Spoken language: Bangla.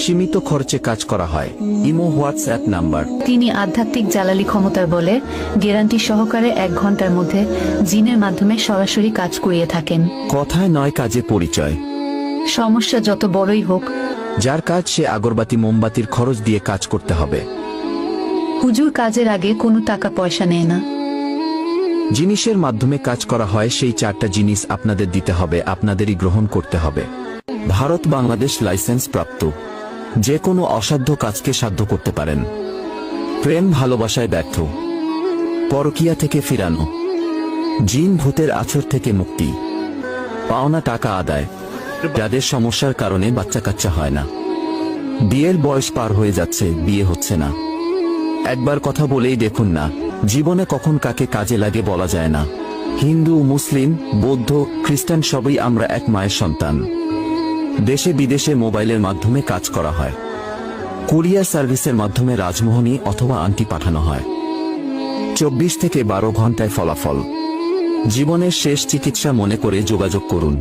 সীমিত খরচে কাজ করা হয়। Imo, WhatsApp number. তিনি আধ্যাত্মিক জালালি ক্ষমতার বলে গ্যারান্টি সহকারে 1 ঘন্টার মধ্যে জিনের মাধ্যমে সরাসরি কাজ করিয়ে থাকেন। কথায় নয় কাজে পরিচয়। সমস্যা যত বড়ই হোক, যার কাজ সে আগরবাতি মোমবাতির খরচ দিয়ে কাজ করতে হবে। হুজুর কাজের আগে কোনো টাকা পয়সা নেয় না। জিনিসের মাধ্যমে কাজ করা হয়, সেই 4টা জিনিস আপনাদের দিতে হবে, আপনাদেরই গ্রহণ করতে হবে। ভারত বাংলাদেশ লাইসেন্স প্রাপ্ত। যে কোনো অসাধ্য কাজকে সাধ্য করতে পারেন। প্রেম ভালোবাসায় ব্যর্থ, পরকীয়া থেকে ফিরানো, জিন ভূতের আছর থেকে মুক্তি, পাওনা টাকা আদায়, যাদের সমস্যার কারণে বাচ্চা কাচ্চা হয় না, বিয়ের বয়স পার হয়ে যাচ্ছে, বিয়ে হচ্ছে না, একবার কথা বলেই দেখুন না, জীবনে কখন কাকে কাজে লাগে বলা যায় না। হিন্দু, মুসলিম, বৌদ্ধ, খ্রিস্টান সবই আমরা এক মায়ের সন্তান। দেশে বিদেশে মোবাইলের মাধ্যমে কাজ করা হয়। কুরিয়ার সার্ভিসের মাধ্যমে রাজমোহনী অথবা আংটি পাঠানো হয়। 24 থেকে 12 ঘন্টায় ফলাফল। জীবনের শেষ চিকিৎসা মনে করে যোগাযোগ করুন।